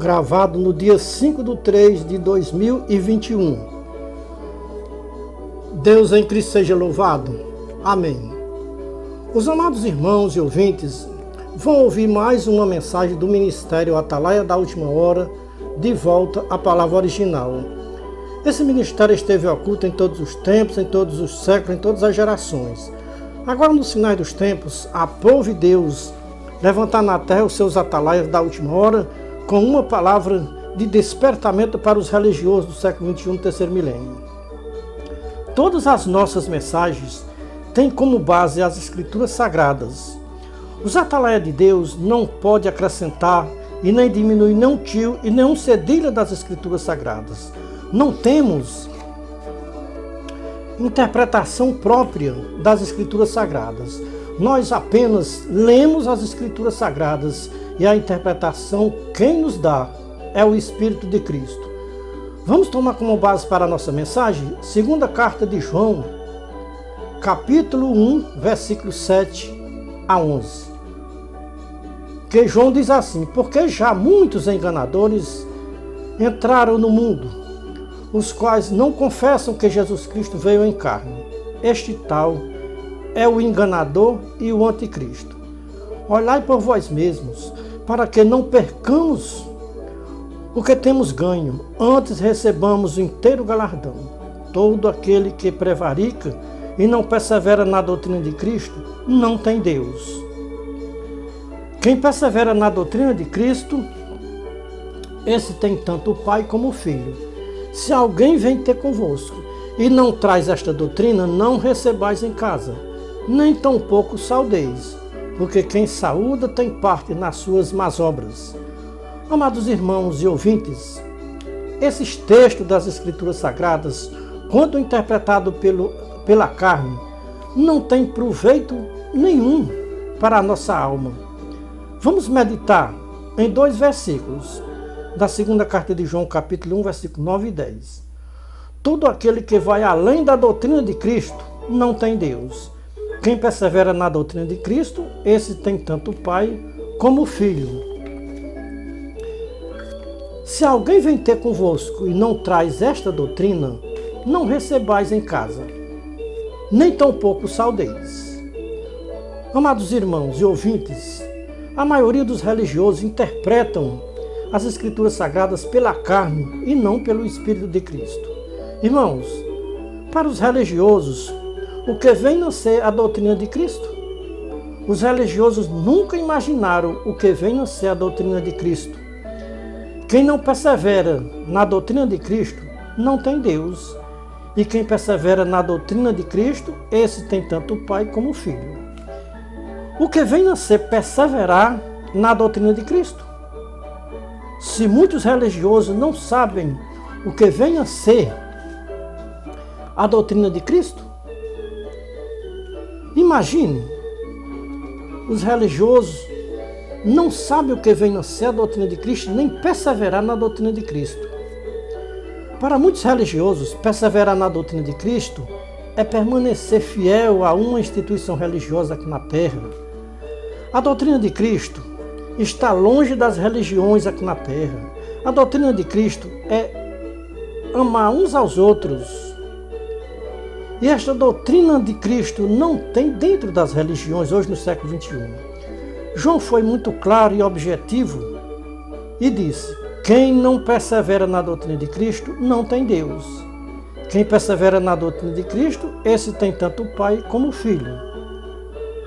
gravado no dia 5/3/2021. Deus em Cristo seja louvado. Amém. Os amados irmãos e ouvintes vão ouvir mais uma mensagem do Ministério Atalaia da Última Hora, de volta à palavra original. Esse ministério esteve oculto em todos os tempos, em todos os séculos, em todas as gerações. Agora, nos finais dos tempos, aprove Deus levantar na terra os seus atalaias da última hora com uma palavra de despertamento para os religiosos do século XXI, terceiro milênio. Todas as nossas mensagens têm como base as Escrituras Sagradas. Os atalaias de Deus não podem acrescentar e nem diminuir nenhum tio e nenhum cedilha das Escrituras Sagradas. Não temos interpretação própria das Escrituras Sagradas. Nós apenas lemos as Escrituras Sagradas e a interpretação quem nos dá é o Espírito de Cristo. Vamos tomar como base para a nossa mensagem, segunda carta de João, capítulo 1, versículos 7 a 11. Que João diz assim: porque já muitos enganadores entraram no mundo, os quais não confessam que Jesus Cristo veio em carne. Este tal é o enganador e o anticristo. Olhai por vós mesmos, para que não percamos o que temos ganho, antes recebamos o inteiro galardão. Todo aquele que prevarica e não persevera na doutrina de Cristo, não tem Deus. Quem persevera na doutrina de Cristo, esse tem tanto o Pai como o Filho. Se alguém vem ter convosco e não traz esta doutrina, não recebais em casa, nem tampouco saudeis, porque quem saúda tem parte nas suas más obras. Amados irmãos e ouvintes, esses textos das Escrituras Sagradas, quando interpretados pela carne, não têm proveito nenhum para a nossa alma. Vamos meditar em 2 versículos da segunda carta de João, capítulo 1, versículo 9 e 10. Todo aquele que vai além da doutrina de Cristo não tem Deus. Quem persevera na doutrina de Cristo, esse tem tanto o Pai como o Filho. Se alguém vem ter convosco e não traz esta doutrina, não recebais em casa, nem tampouco saudeis. Amados irmãos e ouvintes, a maioria dos religiosos interpretam as Escrituras Sagradas pela carne e não pelo Espírito de Cristo. Irmãos, para os religiosos, o que vem a ser a doutrina de Cristo? Os religiosos nunca imaginaram o que vem a ser a doutrina de Cristo. Quem não persevera na doutrina de Cristo não tem Deus. E quem persevera na doutrina de Cristo, esse tem tanto o Pai como o Filho. O que vem a ser perseverar na doutrina de Cristo? Se muitos religiosos não sabem o que vem a ser a doutrina de Cristo, imagine, os religiosos não sabem o que vem a ser a doutrina de Cristo, nem perseverar na doutrina de Cristo. Para muitos religiosos, perseverar na doutrina de Cristo é permanecer fiel a uma instituição religiosa aqui na terra. A doutrina de Cristo está longe das religiões aqui na terra. A doutrina de Cristo é amar uns aos outros. E esta doutrina de Cristo não tem dentro das religiões hoje no século XXI. João foi muito claro e objetivo e disse: quem não persevera na doutrina de Cristo não tem Deus. Quem persevera na doutrina de Cristo, esse tem tanto o Pai como o Filho.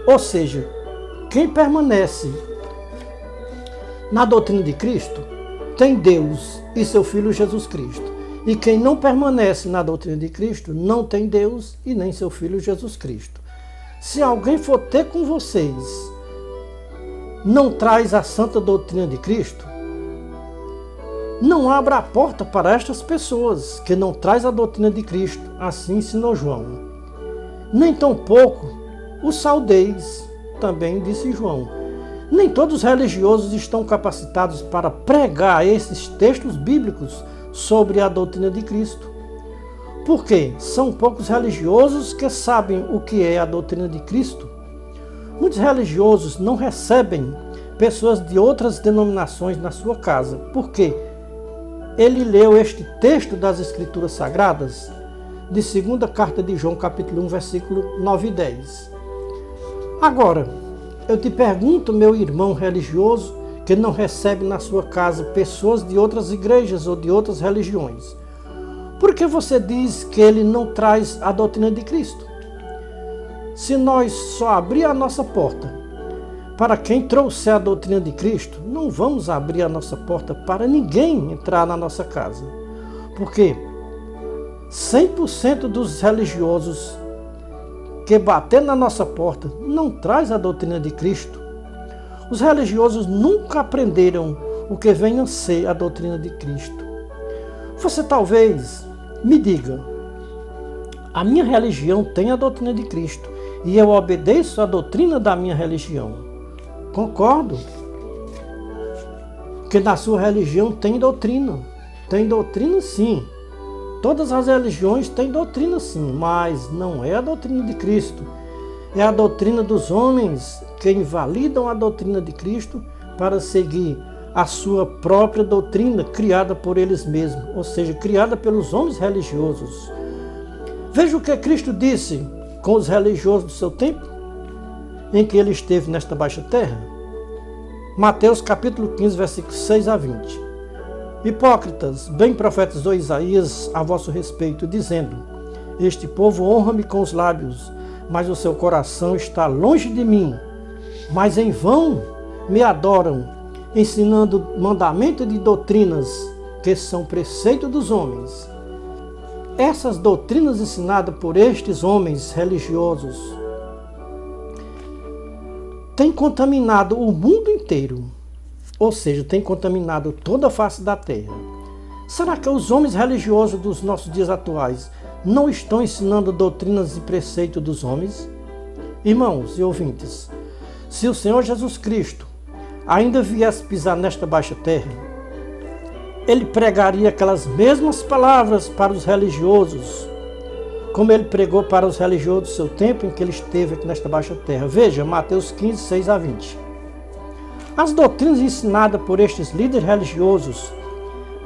Ou seja, quem permanece na doutrina de Cristo tem Deus e seu Filho Jesus Cristo. E quem não permanece na doutrina de Cristo não tem Deus e nem seu Filho Jesus Cristo. Se alguém for ter com vocês, não traz a santa doutrina de Cristo, não abra a porta para estas pessoas que não traz a doutrina de Cristo, assim ensinou João. Nem tampouco os saudeis, também disse João. Nem todos os religiosos estão capacitados para pregar esses textos bíblicos sobre a doutrina de Cristo. Porque são poucos religiosos que sabem o que é a doutrina de Cristo. Muitos religiosos não recebem pessoas de outras denominações na sua casa. Por quê? Ele leu este texto das Escrituras Sagradas de 2ª Carta de João, capítulo 1, versículo 9 e 10. Agora, eu te pergunto, meu irmão religioso, que não recebe na sua casa pessoas de outras igrejas ou de outras religiões, por que você diz que ele não traz a doutrina de Cristo? Se nós só abrir a nossa porta para quem trouxer a doutrina de Cristo, não vamos abrir a nossa porta para ninguém entrar na nossa casa. Porque 100% dos religiosos que bater na nossa porta não traz a doutrina de Cristo. Os religiosos nunca aprenderam o que vem a ser a doutrina de Cristo. Você talvez me diga, a minha religião tem a doutrina de Cristo e eu obedeço a doutrina da minha religião. Concordo que na sua religião tem doutrina. Tem doutrina sim. Todas as religiões têm doutrina sim, mas não é a doutrina de Cristo. É a doutrina dos homens que invalidam a doutrina de Cristo para seguir a sua própria doutrina criada por eles mesmos, ou seja, criada pelos homens religiosos. Veja o que Cristo disse com os religiosos do seu tempo, em que ele esteve nesta baixa terra. Mateus capítulo 15, versículos 6 a 20. Hipócritas, bem profetizou Isaías a vosso respeito, dizendo: este povo honra-me com os lábios, mas o seu coração está longe de mim. Mas em vão me adoram, ensinando mandamento de doutrinas que são preceito dos homens. Essas doutrinas ensinadas por estes homens religiosos têm contaminado o mundo inteiro, ou seja, têm contaminado toda a face da terra. Será que os homens religiosos dos nossos dias atuais não estão ensinando doutrinas e preceitos dos homens? Irmãos e ouvintes, se o Senhor Jesus Cristo ainda viesse pisar nesta baixa terra, ele pregaria aquelas mesmas palavras para os religiosos, como ele pregou para os religiosos do seu tempo em que ele esteve aqui nesta baixa terra. Veja, Mateus 15, 6 a 20. As doutrinas ensinadas por estes líderes religiosos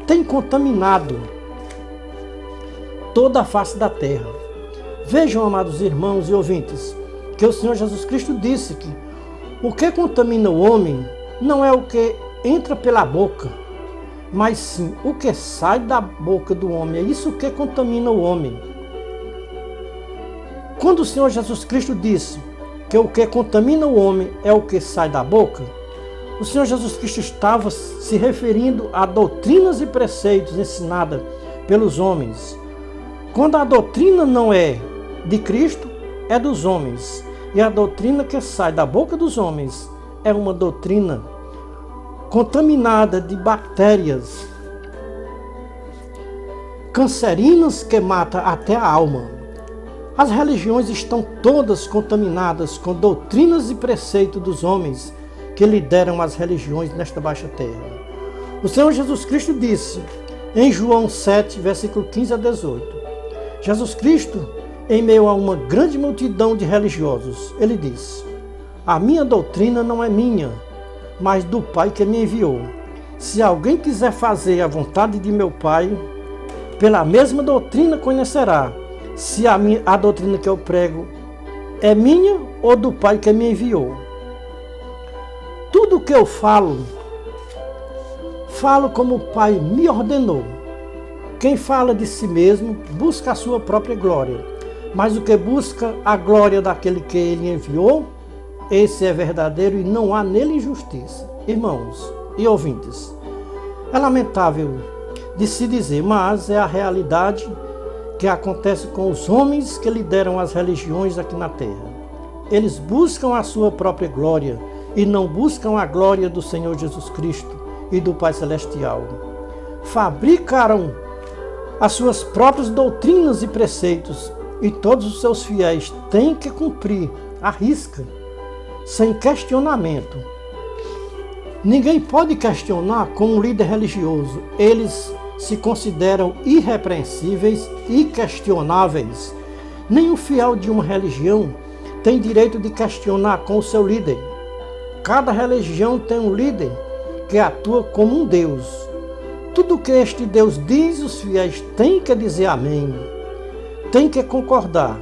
têm contaminado toda a face da terra. Vejam, amados irmãos e ouvintes, que o Senhor Jesus Cristo disse que o que contamina o homem não é o que entra pela boca, mas sim o que sai da boca do homem. É isso que contamina o homem. Quando o Senhor Jesus Cristo disse que o que contamina o homem é o que sai da boca, o Senhor Jesus Cristo estava se referindo a doutrinas e preceitos ensinadas pelos homens. Quando a doutrina não é de Cristo, é dos homens. E a doutrina que sai da boca dos homens é uma doutrina contaminada de bactérias cancerinas que matam até a alma. As religiões estão todas contaminadas com doutrinas e preceitos dos homens que lideram as religiões nesta baixa terra. O Senhor Jesus Cristo disse em João 7, versículo 15 a 18. Jesus Cristo, em meio a uma grande multidão de religiosos, ele disse: a minha doutrina não é minha, mas do Pai que me enviou. Se alguém quiser fazer a vontade de meu Pai, pela mesma doutrina conhecerá se a doutrina que eu prego é minha ou do Pai que me enviou. Tudo o que eu falo como o Pai me ordenou. Quem fala de si mesmo busca a sua própria glória, mas o que busca a glória daquele que ele enviou, esse é verdadeiro e não há nele injustiça. Irmãos e ouvintes, é lamentável de se dizer, mas é a realidade que acontece com os homens que lideram as religiões aqui na terra. Eles buscam a sua própria glória e não buscam a glória do Senhor Jesus Cristo e do Pai Celestial. Fabricaram as suas próprias doutrinas e preceitos e todos os seus fiéis têm que cumprir à risca, sem questionamento. Ninguém pode questionar com um líder religioso. Eles se consideram irrepreensíveis e questionáveis. Nenhum fiel de uma religião tem direito de questionar com o seu líder. Cada religião tem um líder que atua como um Deus. Tudo que este Deus diz, os fiéis têm que dizer amém, têm que concordar.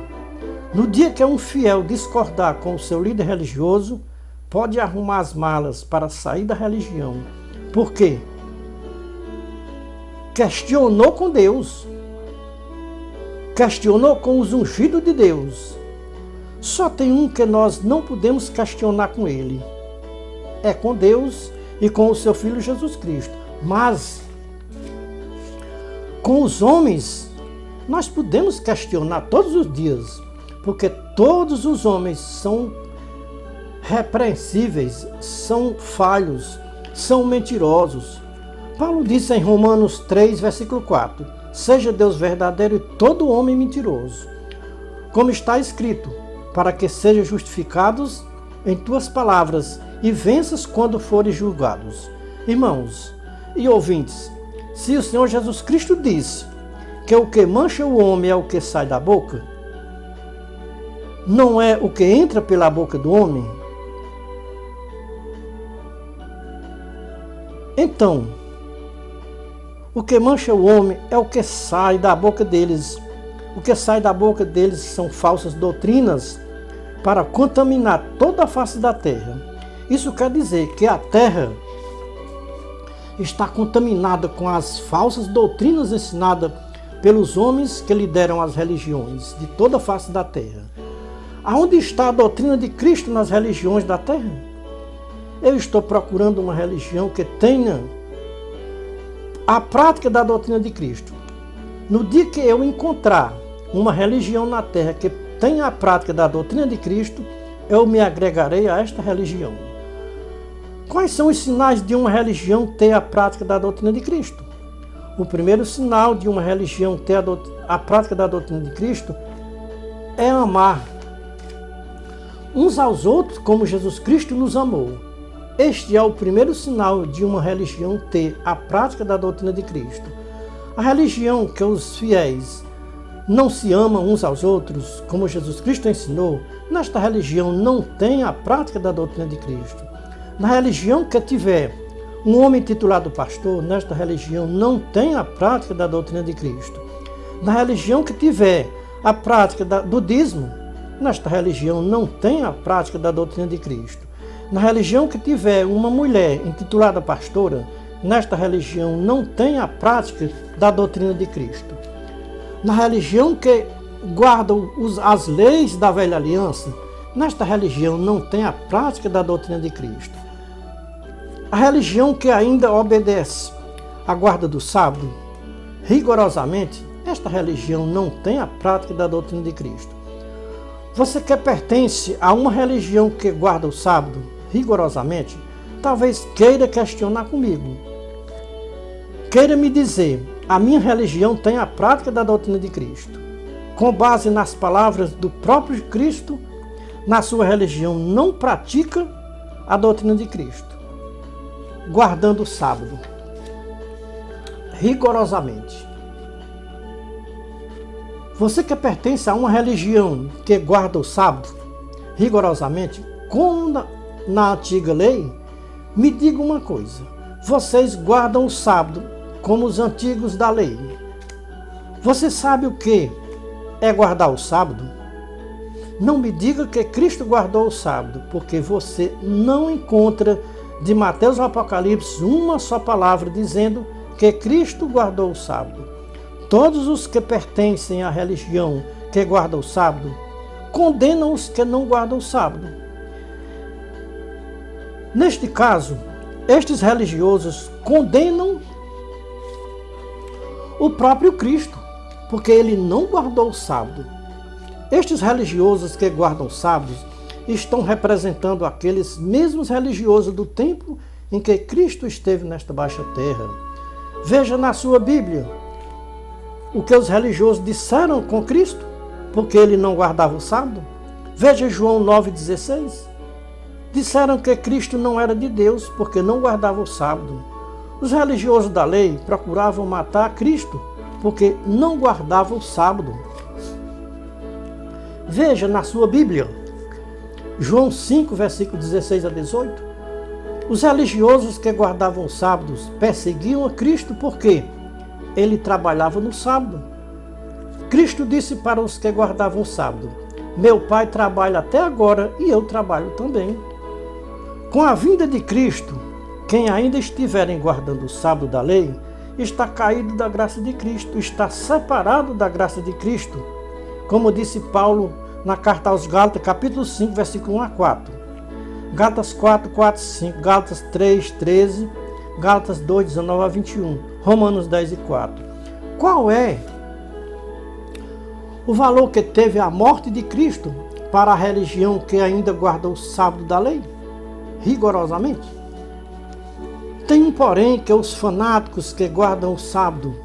No dia que um fiel discordar com o seu líder religioso, pode arrumar as malas para sair da religião. Por quê? Questionou com Deus, questionou com os ungidos de Deus. Só tem um que nós não podemos questionar com ele. É com Deus e com o seu Filho Jesus Cristo. Mas com os homens, nós podemos questionar todos os dias, porque todos os homens são repreensíveis, são falhos, são mentirosos. Paulo disse em Romanos 3, versículo 4, seja Deus verdadeiro e todo homem mentiroso. Como está escrito, para que sejam justificados em tuas palavras e venças quando forem julgados. Irmãos e ouvintes, se o Senhor Jesus Cristo disse que o que mancha o homem é o que sai da boca, não é o que entra pela boca do homem, então, o que mancha o homem é o que sai da boca deles. O que sai da boca deles são falsas doutrinas para contaminar toda a face da terra. Isso quer dizer que a terra está contaminada com as falsas doutrinas ensinadas pelos homens que lideram as religiões de toda a face da terra. Aonde está a doutrina de Cristo nas religiões da terra? Eu estou procurando uma religião que tenha a prática da doutrina de Cristo. No dia que eu encontrar uma religião na terra que tenha a prática da doutrina de Cristo, eu me agregarei a esta religião. Quais são os sinais de uma religião ter a prática da doutrina de Cristo? O primeiro sinal de uma religião ter a prática da doutrina de Cristo é amar uns aos outros como Jesus Cristo nos amou. Este é o primeiro sinal de uma religião ter a prática da doutrina de Cristo. A religião que os fiéis não se amam uns aos outros, como Jesus Cristo ensinou, nesta religião não tem a prática da doutrina de Cristo. Na religião que tiver um homem titulado pastor, nesta religião não tem a prática da doutrina de Cristo. Na religião que tiver a prática do dízimo, nesta religião não tem a prática da doutrina de Cristo. Na religião que tiver uma mulher intitulada pastora, nesta religião não tem a prática da doutrina de Cristo. Na religião que guarda as leis da velha aliança, nesta religião não tem a prática da doutrina de Cristo. A religião que ainda obedece à guarda do sábado, rigorosamente, esta religião não tem a prática da doutrina de Cristo. Você que pertence a uma religião que guarda o sábado, rigorosamente, talvez queira questionar comigo. Queira me dizer, a minha religião tem a prática da doutrina de Cristo. Com base nas palavras do próprio Cristo, na sua religião não pratica a doutrina de Cristo, guardando o sábado, rigorosamente. Você que pertence a uma religião que guarda o sábado, rigorosamente, como na antiga lei, me diga uma coisa, vocês guardam o sábado como os antigos da lei. Você sabe o que é guardar o sábado? Não me diga que Cristo guardou o sábado, porque você não encontra de Mateus ao Apocalipse uma só palavra dizendo que Cristo guardou o sábado. Todos os que pertencem à religião que guarda o sábado condenam os que não guardam o sábado. Neste caso, estes religiosos condenam o próprio Cristo, porque ele não guardou o sábado. Estes religiosos que guardam o sábado estão representando aqueles mesmos religiosos do tempo em que Cristo esteve nesta baixa terra. Veja na sua Bíblia o que os religiosos disseram com Cristo, porque ele não guardava o sábado. Veja João 9,16. Disseram que Cristo não era de Deus, porque não guardava o sábado. Os religiosos da lei procuravam matar Cristo, porque não guardava o sábado. Veja na sua Bíblia, João 5, versículo 16 a 18. Os religiosos que guardavam os sábados perseguiam a Cristo porque ele trabalhava no sábado. Cristo disse para os que guardavam o sábado: meu Pai trabalha até agora e eu trabalho também. Com a vinda de Cristo, quem ainda estiverem guardando o sábado da lei, está caído da graça de Cristo, está separado da graça de Cristo. Como disse Paulo na carta aos Gálatas, capítulo 5, versículo 1 a 4. Gálatas 4, 4, 5, Gálatas 3, 13, Gálatas 2, 19 a 21, Romanos 10 e 4. Qual é o valor que teve a morte de Cristo para a religião que ainda guarda o sábado da lei? Rigorosamente. Tem um porém que os fanáticos que guardam o sábado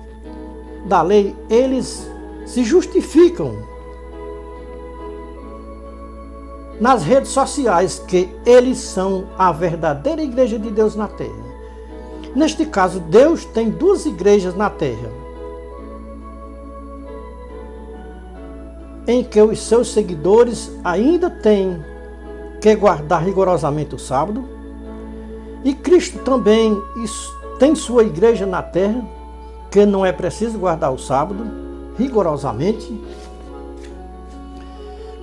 da lei, eles se justificam nas redes sociais que eles são a verdadeira igreja de Deus na terra. Neste caso, Deus tem duas igrejas na terra, em que os seus seguidores ainda têm que guardar rigorosamente o sábado, e Cristo também tem sua igreja na terra, que não é preciso guardar o sábado rigorosamente.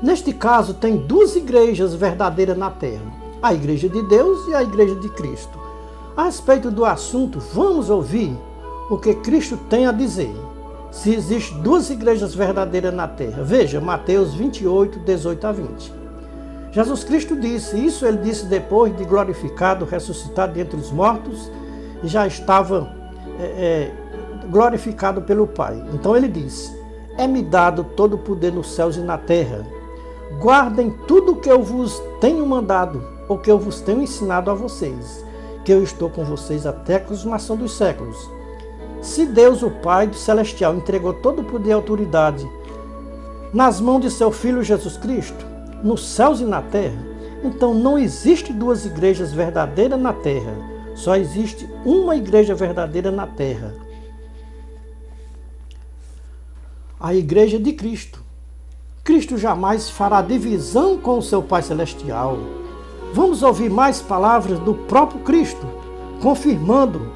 Neste caso, tem duas igrejas verdadeiras na terra, a igreja de Deus e a igreja de Cristo. A respeito do assunto, vamos ouvir o que Cristo tem a dizer. Se existem duas igrejas verdadeiras na terra, veja Mateus 28, 18 a 20. Jesus Cristo disse, isso ele disse depois de glorificado, ressuscitado dentre os mortos, e já estava glorificado pelo Pai. Então ele disse, é-me dado todo o poder nos céus e na terra. Guardem tudo o que eu vos tenho mandado, ou que eu vos tenho ensinado a vocês, que eu estou com vocês até a consumação dos séculos. Se Deus, o Pai Celestial, entregou todo o poder e autoridade nas mãos de seu Filho Jesus Cristo, nos céus e na terra, então não existe duas igrejas verdadeiras na terra, só existe uma igreja verdadeira na terra. A igreja de Cristo. Cristo jamais fará divisão com o seu Pai Celestial. Vamos ouvir mais palavras do próprio Cristo, confirmando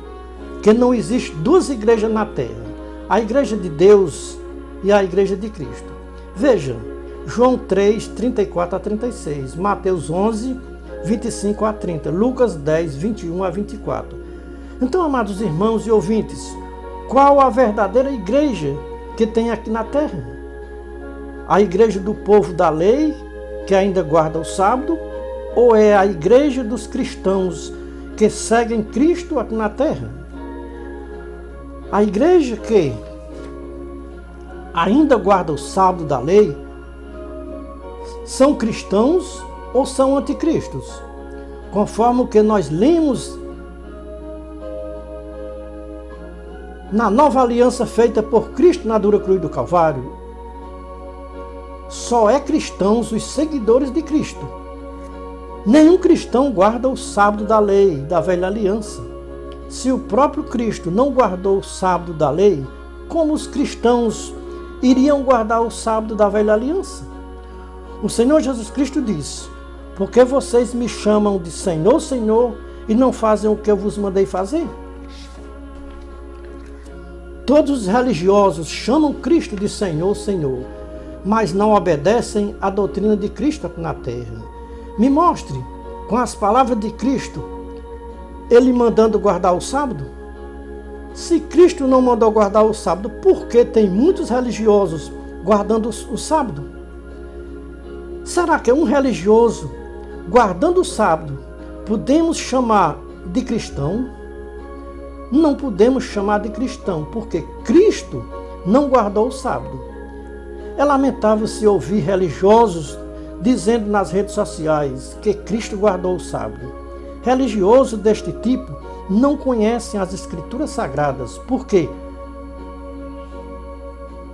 que não existe duas igrejas na terra, a igreja de Deus e a igreja de Cristo. Veja, João 3, 34 a 36, Mateus 11, 25 a 30, Lucas 10, 21 a 24. Então, amados irmãos e ouvintes, qual a verdadeira igreja que tem aqui na terra? A igreja do povo da lei, que ainda guarda o sábado, ou é a igreja dos cristãos que seguem Cristo aqui na terra? A igreja que ainda guarda o sábado da lei são cristãos ou são anticristos? Conforme o que nós lemos na nova aliança feita por Cristo na dura cruz do Calvário, só é cristãos os seguidores de Cristo. Nenhum cristão guarda o sábado da lei, da velha aliança. Se o próprio Cristo não guardou o sábado da lei, como os cristãos iriam guardar o sábado da velha aliança? O Senhor Jesus Cristo disse, porque vocês me chamam de Senhor, Senhor, e não fazem o que eu vos mandei fazer? Todos os religiosos chamam Cristo de Senhor, Senhor, mas não obedecem à doutrina de Cristo aqui na terra. Me mostre, com as palavras de Cristo, ele mandando guardar o sábado? Se Cristo não mandou guardar o sábado, por que tem muitos religiosos guardando o sábado? Será que um religioso guardando o sábado podemos chamar de cristão? Não podemos chamar de cristão, porque Cristo não guardou o sábado. É lamentável se ouvir religiosos dizendo nas redes sociais que Cristo guardou o sábado. Religiosos deste tipo não conhecem as Escrituras Sagradas, porque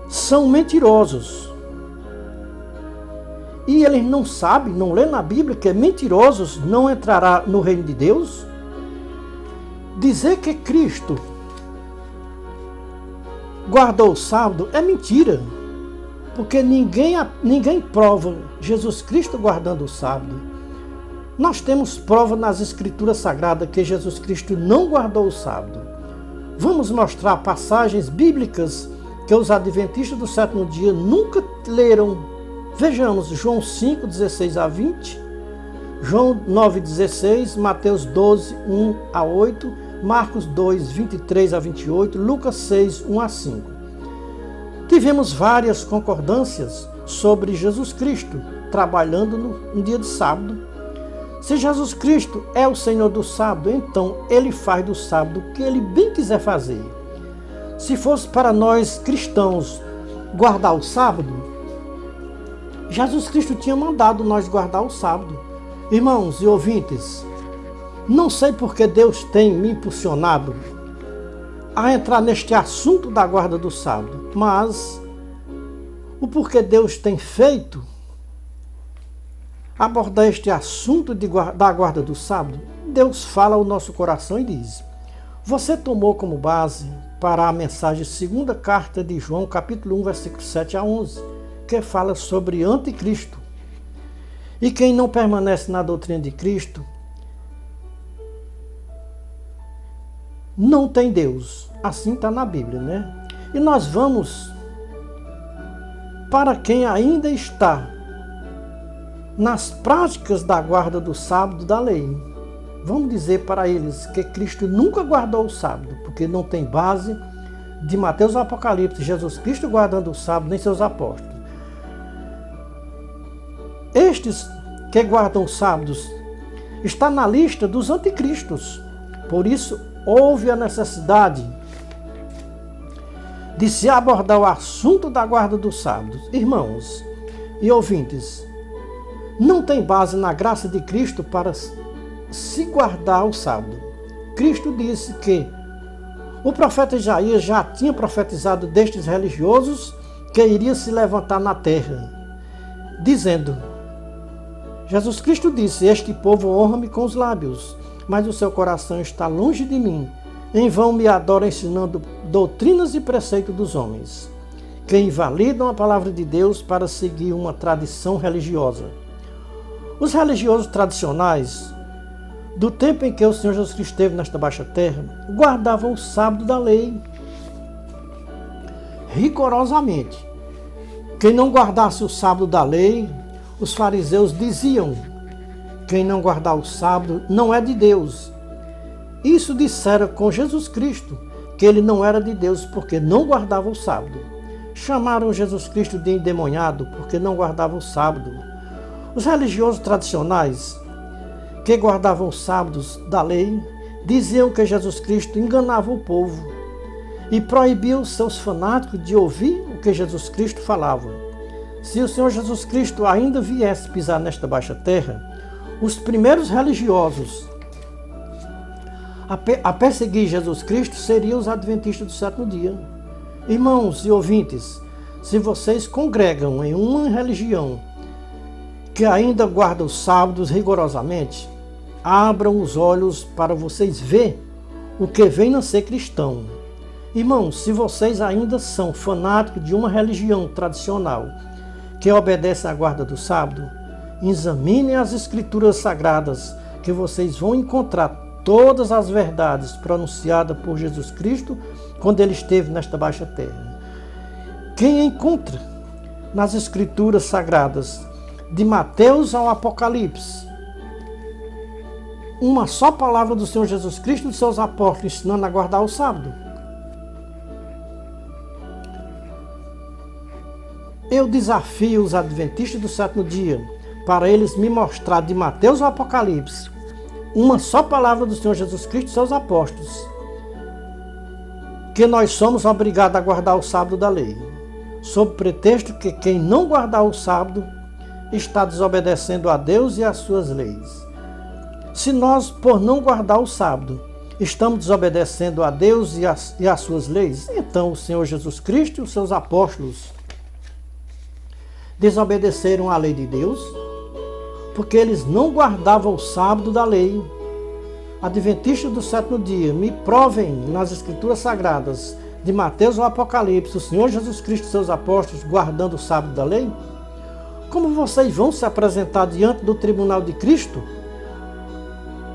são mentirosos. E eles não sabem, não lêem na Bíblia que mentirosos não entrará no reino de Deus? Dizer que Cristo guardou o sábado é mentira, porque ninguém prova Jesus Cristo guardando o sábado. Nós temos prova nas Escrituras Sagradas que Jesus Cristo não guardou o sábado. Vamos mostrar passagens bíblicas que os adventistas do sétimo dia nunca leram. Vejamos João 5, 16 a 20, João 9, 16, Mateus 12, 1 a 8, Marcos 2, 23 a 28, Lucas 6, 1 a 5. Tivemos várias concordâncias sobre Jesus Cristo trabalhando no dia de sábado. Se Jesus Cristo é o Senhor do sábado, então Ele faz do sábado o que Ele bem quiser fazer. Se fosse para nós cristãos guardar o sábado, Jesus Cristo tinha mandado nós guardar o sábado. Irmãos e ouvintes, não sei porque Deus tem me impulsionado a entrar neste assunto da guarda do sábado, mas o porquê Deus tem feito abordar este assunto da guarda do sábado, Deus fala ao nosso coração e diz: você tomou como base para a mensagem segunda carta de João, capítulo 1, versículo 7 a 11, que fala sobre anticristo. E quem não permanece na doutrina de Cristo não tem Deus. Assim está na Bíblia, né? E nós vamos para quem ainda está nas práticas da guarda do sábado da lei. Vamos dizer para eles que Cristo nunca guardou o sábado, porque não tem base de Mateus ao Apocalipse, Jesus Cristo guardando o sábado, nem seus apóstolos. Estes que guardam os sábados está na lista dos anticristos. Por isso, houve a necessidade de se abordar o assunto da guarda dos sábados. Irmãos e ouvintes, não tem base na graça de Cristo para se guardar o sábado. Cristo disse que o profeta Isaías já tinha profetizado destes religiosos que iria se levantar na terra, dizendo: Jesus Cristo disse: este povo honra-me com os lábios, mas o seu coração está longe de mim. Em vão me adora ensinando doutrinas e preceitos dos homens, que invalidam a palavra de Deus para seguir uma tradição religiosa. Os religiosos tradicionais, do tempo em que o Senhor Jesus Cristo esteve nesta baixa terra, guardavam o sábado da lei rigorosamente. Quem não guardasse o sábado da lei, os fariseus diziam: quem não guardar o sábado não é de Deus. Isso disseram com Jesus Cristo, que ele não era de Deus porque não guardava o sábado. Chamaram Jesus Cristo de endemoniado porque não guardava o sábado. Os religiosos tradicionais, que guardavam os sábados da lei, diziam que Jesus Cristo enganava o povo e proibia os seus fanáticos de ouvir o que Jesus Cristo falava. Se o Senhor Jesus Cristo ainda viesse pisar nesta baixa terra, os primeiros religiosos a perseguir Jesus Cristo seriam os adventistas do sétimo dia. Irmãos e ouvintes, se vocês congregam em uma religião que ainda guarda os sábados rigorosamente, abram os olhos para vocês ver o que vem a ser cristão. Irmãos, se vocês ainda são fanáticos de uma religião tradicional que obedece à guarda do sábado, examinem as Escrituras Sagradas, que vocês vão encontrar todas as verdades pronunciadas por Jesus Cristo quando ele esteve nesta baixa terra. Quem encontra nas Escrituras Sagradas, de Mateus ao Apocalipse, uma só palavra do Senhor Jesus Cristo e dos seus apóstolos ensinando a guardar o sábado? Eu desafio os adventistas do sétimo dia para eles me mostrar de Mateus ao Apocalipse uma só palavra do Senhor Jesus Cristo e seus apóstolos que nós somos obrigados a guardar o sábado da lei, sob pretexto que quem não guardar o sábado está desobedecendo a Deus e às suas leis. Se nós, por não guardar o sábado, estamos desobedecendo a Deus e às suas leis, então o Senhor Jesus Cristo e os seus apóstolos desobedeceram a lei de Deus, porque eles não guardavam o sábado da lei. Adventistas do sétimo dia, me provem nas Escrituras Sagradas, de Mateus ao Apocalipse, o Senhor Jesus Cristo e seus apóstolos guardando o sábado da lei? Como vocês vão se apresentar diante do tribunal de Cristo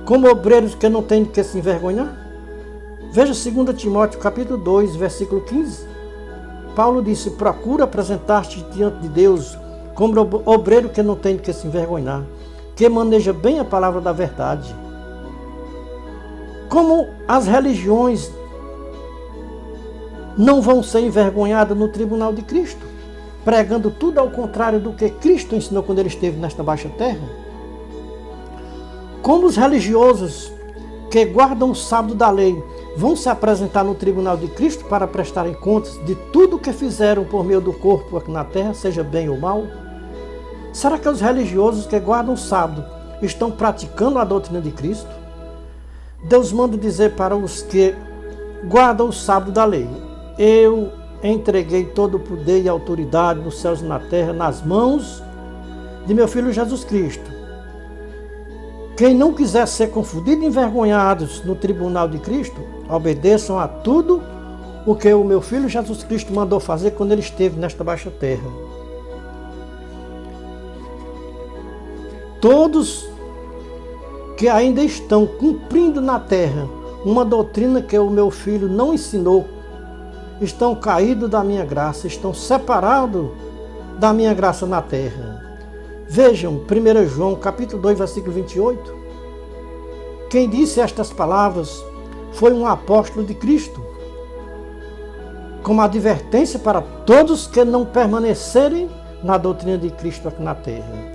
como obreiros que não têm de que se envergonhar? Veja 2 Timóteo capítulo 2, versículo 15. Paulo disse, procura apresentar-te diante de Deus como obreiro que não tem de que se envergonhar, que maneja bem a palavra da verdade. Como as religiões não vão ser envergonhadas no tribunal de Cristo, pregando tudo ao contrário do que Cristo ensinou quando ele esteve nesta baixa terra? Como os religiosos que guardam o sábado da lei vão se apresentar no tribunal de Cristo para prestarem contas de tudo o que fizeram por meio do corpo aqui na terra, seja bem ou mal? Será que os religiosos que guardam o sábado estão praticando a doutrina de Cristo? Deus manda dizer para os que guardam o sábado da lei, eu entreguei todo o poder e autoridade nos céus e na terra nas mãos de meu Filho Jesus Cristo. Quem não quiser ser confundido e envergonhados no tribunal de Cristo, obedeçam a tudo o que o meu Filho Jesus Cristo mandou fazer quando ele esteve nesta baixa terra. Todos que ainda estão cumprindo na terra uma doutrina que o meu Filho não ensinou, estão caídos da minha graça, estão separados da minha graça na terra. Vejam 1 João capítulo 2, versículo 28. Quem disse estas palavras foi um apóstolo de Cristo, como advertência para todos que não permanecerem na doutrina de Cristo aqui na terra.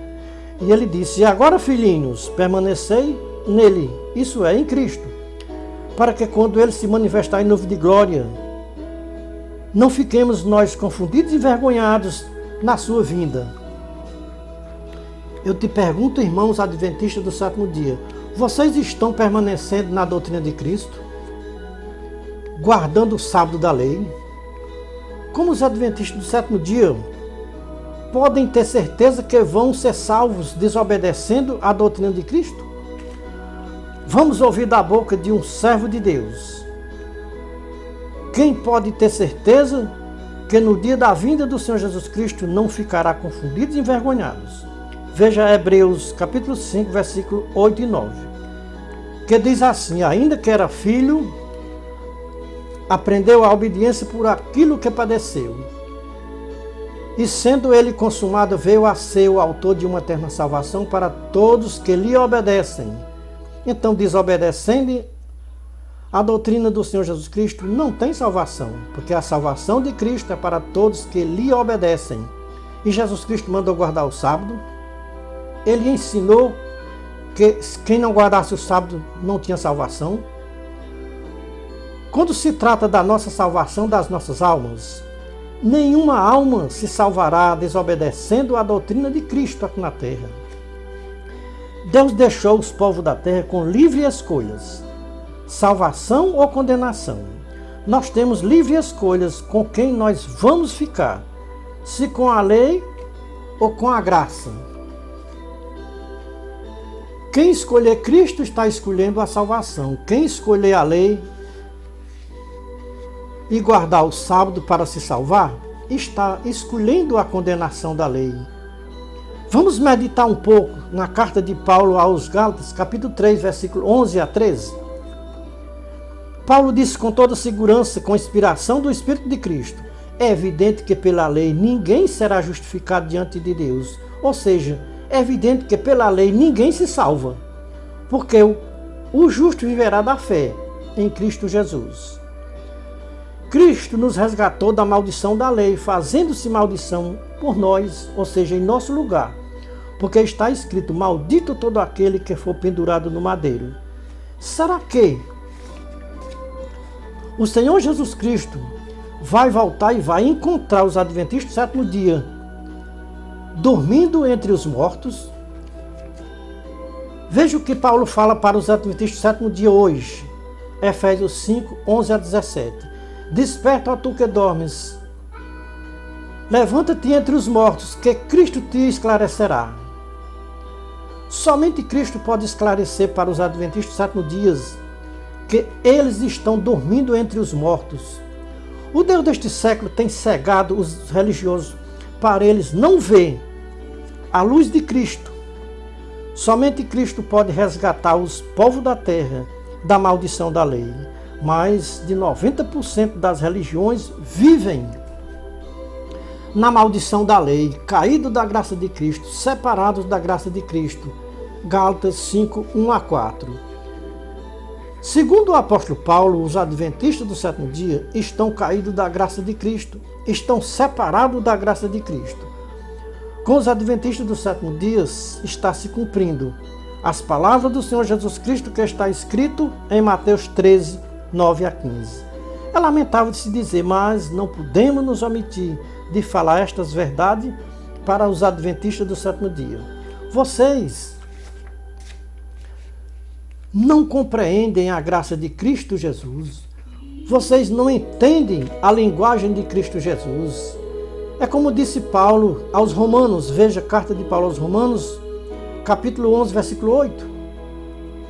E ele disse, e agora, filhinhos, permanecei nele, isso é, em Cristo, para que quando ele se manifestar em nuvem de glória, não fiquemos nós confundidos e envergonhados na sua vinda. Eu te pergunto, irmãos adventistas do sétimo dia, vocês estão permanecendo na doutrina de Cristo? Guardando o sábado da lei? Como os adventistas do sétimo dia podem ter certeza que vão ser salvos desobedecendo a doutrina de Cristo? Vamos ouvir da boca de um servo de Deus. Quem pode ter certeza que no dia da vinda do Senhor Jesus Cristo não ficará confundidos e envergonhados? Veja Hebreus capítulo 5, versículo 8 e 9, que diz assim, ainda que era filho, aprendeu a obediência por aquilo que padeceu. E sendo ele consumado, veio a ser o autor de uma eterna salvação para todos que lhe obedecem. Então, desobedecendo a doutrina do Senhor Jesus Cristo, não tem salvação, porque a salvação de Cristo é para todos que lhe obedecem. E Jesus Cristo mandou guardar o sábado. Ele ensinou que quem não guardasse o sábado não tinha salvação. Quando se trata da nossa salvação das nossas almas, nenhuma alma se salvará desobedecendo a doutrina de Cristo aqui na terra. Deus deixou os povos da terra com livre escolhas, salvação ou condenação. Nós temos livre escolhas com quem nós vamos ficar, se com a lei ou com a graça. Quem escolher Cristo está escolhendo a salvação. Quem escolher a lei e guardar o sábado para se salvar, está escolhendo a condenação da lei. Vamos meditar um pouco na carta de Paulo aos Gálatas, capítulo 3, versículo 11 a 13. Paulo disse com toda segurança, com inspiração do Espírito de Cristo, é evidente que pela lei ninguém será justificado diante de Deus. Ou seja, é evidente que pela lei ninguém se salva, porque o justo viverá da fé em Cristo Jesus. Cristo nos resgatou da maldição da lei, fazendo-se maldição por nós, ou seja, em nosso lugar. Porque está escrito, maldito todo aquele que for pendurado no madeiro. Será que o Senhor Jesus Cristo vai voltar e vai encontrar os adventistas do sétimo dia dormindo entre os mortos? Veja o que Paulo fala para os adventistas do sétimo dia hoje. Efésios 5, 11 a 17. Desperta, ó tu que dormes, levanta-te entre os mortos, que Cristo te esclarecerá. Somente Cristo pode esclarecer para os adventistas do sétimo dia que eles estão dormindo entre os mortos. O Deus deste século tem cegado os religiosos para eles não ver a luz de Cristo Somente Cristo pode resgatar os povos da terra da maldição da lei. Mais de 90% das religiões vivem na maldição da lei, caídos da graça de Cristo, separados da graça de Cristo. Gálatas 5, 1 a 4. Segundo o apóstolo Paulo, os adventistas do sétimo dia estão caídos da graça de Cristo, estão separados da graça de Cristo. Com os adventistas do sétimo dia está se cumprindo as palavras do Senhor Jesus Cristo que está escrito em Mateus 13, 9 a 15. É lamentável de se dizer, mas não podemos nos omitir de falar estas verdades para os adventistas do sétimo dia. Vocês não compreendem a graça de Cristo Jesus. Vocês não entendem a linguagem de Cristo Jesus. É como disse Paulo aos Romanos, veja a carta de Paulo aos Romanos, capítulo 11, versículo 8.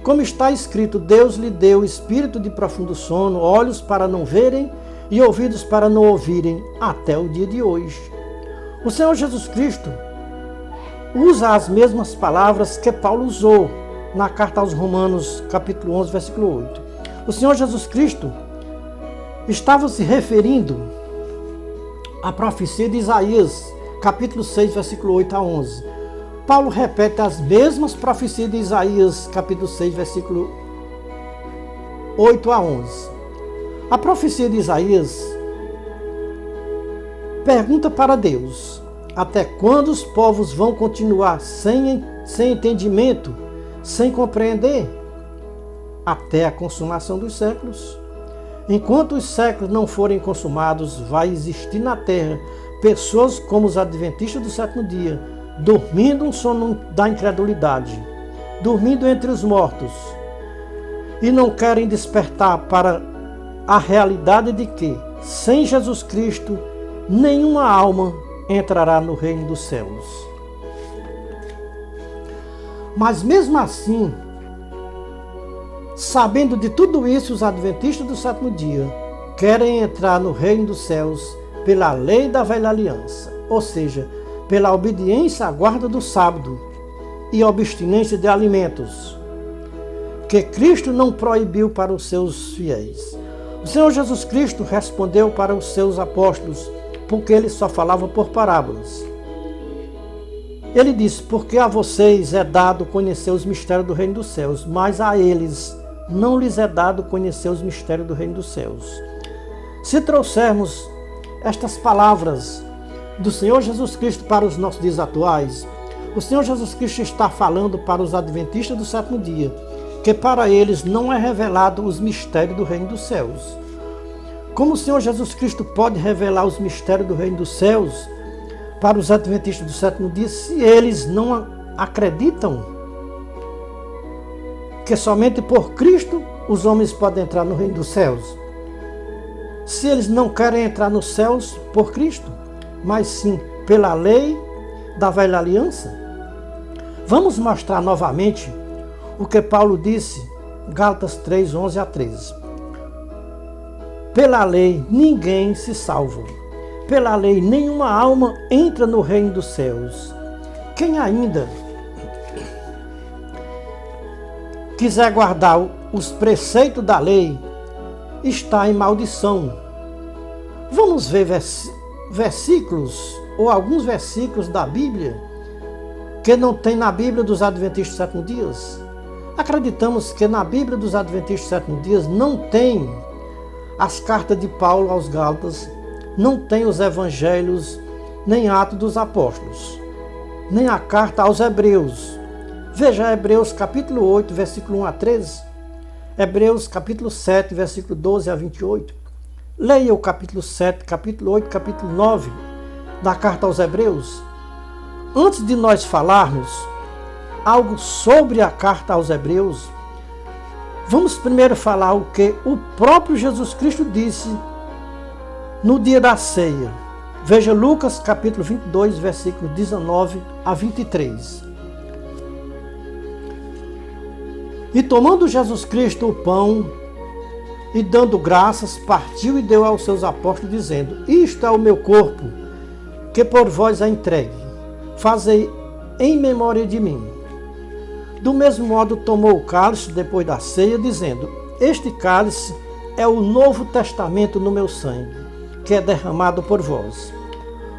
Como está escrito, Deus lhe deu espírito de profundo sono, olhos para não verem e ouvidos para não ouvirem, até o dia de hoje. O Senhor Jesus Cristo usa as mesmas palavras que Paulo usou na carta aos Romanos, capítulo 11, versículo 8. O Senhor Jesus Cristo estava se referindo à profecia de Isaías, capítulo 6, versículo 8 a 11. Paulo repete as mesmas profecias de Isaías, capítulo 6, versículo 8 a 11. A profecia de Isaías pergunta para Deus: até quando os povos vão continuar sem entendimento, sem compreender? Até a consumação dos séculos. Enquanto os séculos não forem consumados, vai existir na terra pessoas como os adventistas do sétimo dia, dormindo um sono da incredulidade, dormindo entre os mortos, e não querem despertar para a realidade de que, sem Jesus Cristo, nenhuma alma entrará no reino dos céus. Mas mesmo assim, sabendo de tudo isso, os adventistas do sétimo dia querem entrar no reino dos céus pela lei da velha aliança, ou seja, pela obediência à guarda do sábado e abstinência de alimentos, que Cristo não proibiu para os seus fiéis. O Senhor Jesus Cristo respondeu para os seus apóstolos, porque ele só falava por parábolas. Ele disse: porque a vocês é dado conhecer os mistérios do reino dos céus, mas a eles não lhes é dado conhecer os mistérios do reino dos céus. Se trouxermos estas palavras do Senhor Jesus Cristo para os nossos dias atuais, o Senhor Jesus Cristo está falando para os adventistas do sétimo dia, que para eles não é revelado os mistérios do reino dos céus. Como o Senhor Jesus Cristo pode revelar os mistérios do reino dos céus para os adventistas do sétimo dia, se eles não acreditam que somente por Cristo os homens podem entrar no reino dos céus? Se eles não querem entrar nos céus por Cristo, mas sim pela lei da velha aliança? Vamos mostrar novamente o que Paulo disse, Gálatas 3, 11 a 13. Pela lei ninguém se salva. Pela lei nenhuma alma entra no reino dos céus. Quem ainda quiser guardar os preceitos da lei está em maldição. Vamos ver versículos ou alguns versículos da Bíblia que não tem na Bíblia dos Adventistas do Sétimo Dias. Acreditamos que na Bíblia dos Adventistas do Sétimo Dias não tem as cartas de Paulo aos Gálatas, não tem os Evangelhos, nem Atos dos Apóstolos, nem a carta aos Hebreus. Veja Hebreus capítulo 8, versículo 1 a 13, Hebreus capítulo 7, versículo 12 a 28. Leia o capítulo 7, capítulo 8, capítulo 9 da carta aos Hebreus. Antes de nós falarmos algo sobre a carta aos Hebreus, vamos primeiro falar o que o próprio Jesus Cristo disse no dia da ceia. Veja Lucas capítulo 22, versículo 19 a 23. E tomando Jesus Cristo o pão, e dando graças, partiu e deu aos seus apóstolos, dizendo: isto é o meu corpo, que por vós é entregue. Fazei em memória de mim. Do mesmo modo, tomou o cálice depois da ceia, dizendo: Este cálice é o Novo Testamento no meu sangue, que é derramado por vós.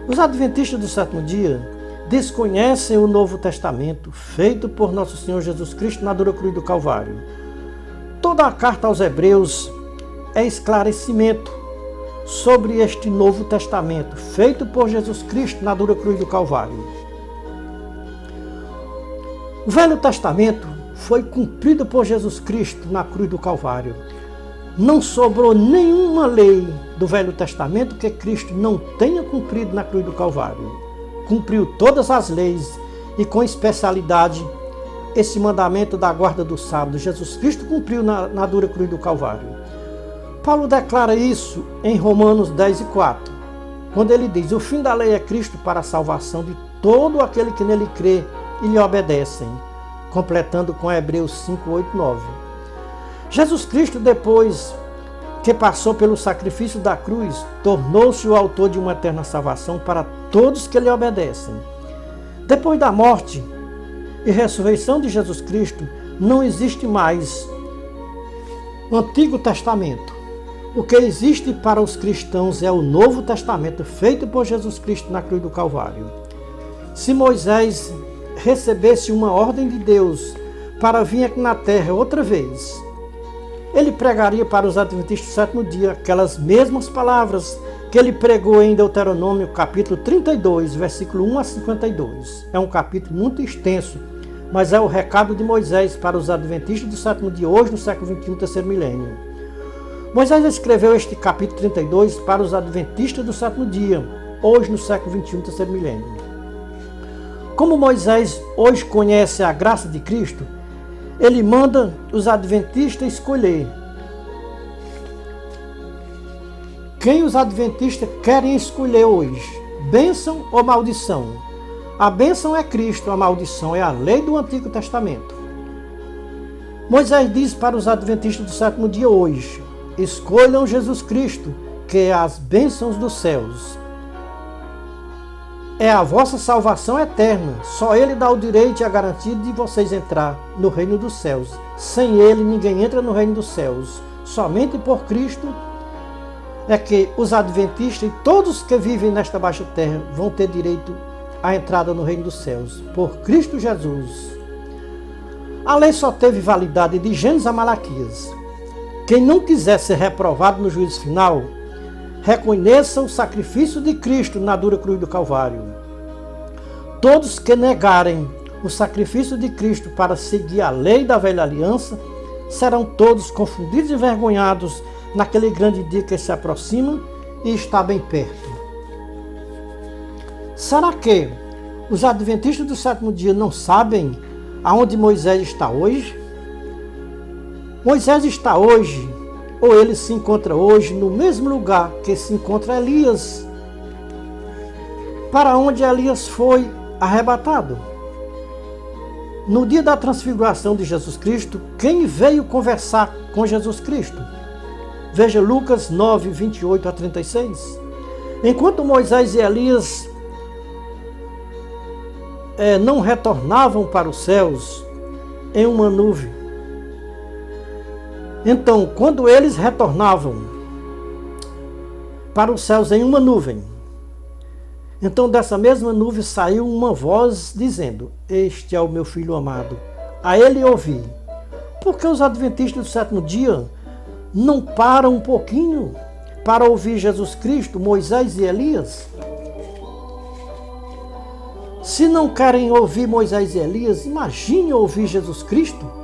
Os adventistas do sétimo dia desconhecem o Novo Testamento, feito por nosso Senhor Jesus Cristo na dura cruz do Calvário. Toda a carta aos Hebreus é esclarecimento sobre este Novo Testamento, feito por Jesus Cristo na dura cruz do Calvário. O Velho Testamento foi cumprido por Jesus Cristo na cruz do Calvário. Não sobrou nenhuma lei do Velho Testamento que Cristo não tenha cumprido na cruz do Calvário. Cumpriu todas as leis e, com especialidade, esse mandamento da guarda do sábado, Jesus Cristo cumpriu na dura cruz do Calvário. Paulo declara isso em Romanos 10:4, quando ele diz: O fim da lei é Cristo para a salvação de todo aquele que nele crê e lhe obedecem, completando com Hebreus 5:8-9. Jesus Cristo, depois que passou pelo sacrifício da cruz, tornou-se o autor de uma eterna salvação para todos que lhe obedecem. Depois da morte e ressurreição de Jesus Cristo, não existe mais o Antigo Testamento. O que existe para os cristãos é o Novo Testamento, feito por Jesus Cristo na cruz do Calvário. Se Moisés recebesse uma ordem de Deus para vir aqui na terra outra vez, ele pregaria para os adventistas do sétimo dia aquelas mesmas palavras que ele pregou em Deuteronômio, capítulo 32, versículo 1-52. É um capítulo muito extenso, mas é o recado de Moisés para os adventistas do sétimo dia, hoje no século XXI, terceiro milênio. Moisés escreveu este capítulo 32 para os adventistas do sétimo dia, hoje no século XXI, terceiro milênio. Como Moisés hoje conhece a graça de Cristo, ele manda os adventistas escolher quem os adventistas querem escolher hoje, bênção ou maldição. A bênção é Cristo, a maldição é a lei do Antigo Testamento. Moisés diz para os adventistas do sétimo dia hoje: escolham Jesus Cristo, que é as bênçãos dos céus. É a vossa salvação eterna. Só Ele dá o direito e a garantia de vocês entrar no reino dos céus. Sem Ele, ninguém entra no reino dos céus. Somente por Cristo é que os adventistas e todos que vivem nesta baixa terra vão ter direito à entrada no reino dos céus. Por Cristo Jesus. A lei só teve validade de Gênesis a Malaquias. Quem não quiser ser reprovado no juízo final, reconheça o sacrifício de Cristo na dura cruz do Calvário. Todos que negarem o sacrifício de Cristo para seguir a lei da velha aliança, serão todos confundidos e envergonhados naquele grande dia que se aproxima e está bem perto. Será que os adventistas do sétimo dia não sabem aonde Moisés está hoje? Moisés está hoje, ou ele se encontra hoje no mesmo lugar que se encontra Elias, para onde Elias foi arrebatado. No dia da transfiguração de Jesus Cristo, quem veio conversar com Jesus Cristo? Veja Lucas 9, 28-36. Enquanto Moisés e Elias não retornavam para os céus em uma nuvem, então, quando eles retornavam para os céus em uma nuvem, então dessa mesma nuvem saiu uma voz dizendo: este é o meu filho amado, a ele ouvi. Porque os adventistas do sétimo dia não param um pouquinho para ouvir Jesus Cristo, Moisés e Elias? Se não querem ouvir Moisés e Elias, imagine ouvir Jesus Cristo.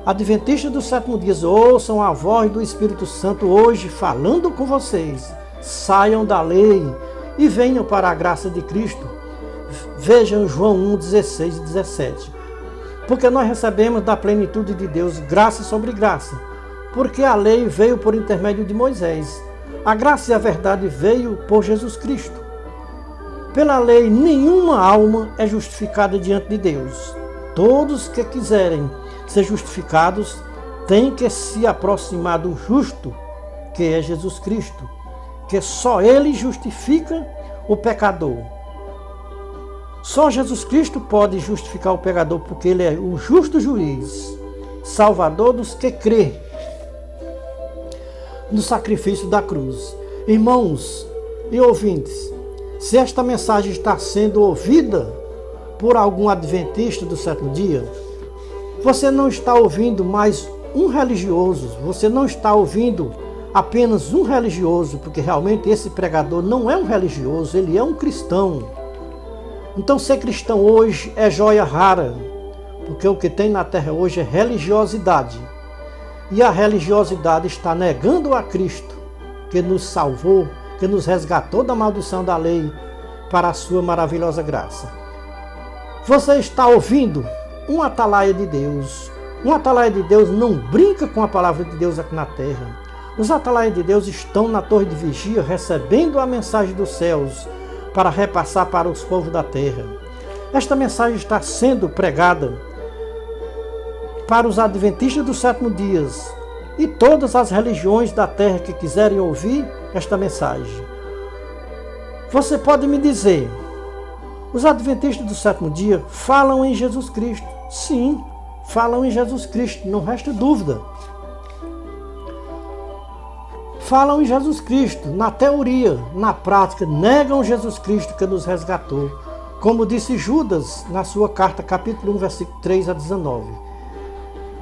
Adventistas do sétimo dia, ouçam a voz do Espírito Santo hoje falando com vocês. Saiam da lei e venham para a graça de Cristo. Vejam João 1, 16 e 17. Porque nós recebemos da plenitude de Deus graça sobre graça. Porque a lei veio por intermédio de Moisés. A graça e a verdade veio por Jesus Cristo. Pela lei, nenhuma alma é justificada diante de Deus. Todos que quiserem ser justificados têm que se aproximar do justo, que é Jesus Cristo, que só Ele justifica o pecador. Só Jesus Cristo pode justificar o pecador, porque ele é o justo juiz, salvador dos que crê no sacrifício da cruz. Irmãos e ouvintes, se esta mensagem está sendo ouvida por algum adventista do sétimo dia, você não está ouvindo mais um religioso, você não está ouvindo apenas um religioso, porque realmente esse pregador não é um religioso, ele é um cristão. Então ser cristão hoje é joia rara, porque o que tem na terra hoje é religiosidade. E a religiosidade está negando a Cristo, que nos salvou, que nos resgatou da maldição da lei para a sua maravilhosa graça. Você está ouvindo um atalaia de Deus. Um atalaia de Deus não brinca com a palavra de Deus aqui na terra. Os atalaias de Deus estão na torre de vigia recebendo a mensagem dos céus para repassar para os povos da terra. Esta mensagem está sendo pregada para os adventistas dos sétimos dias e todas as religiões da terra que quiserem ouvir esta mensagem. Você pode me dizer, os adventistas do sétimo dia falam em Jesus Cristo. Sim, falam em Jesus Cristo, não resta dúvida. Falam em Jesus Cristo, na teoria, na prática, negam Jesus Cristo que nos resgatou. Como disse Judas na sua carta, capítulo 1, versículo 3 a 19.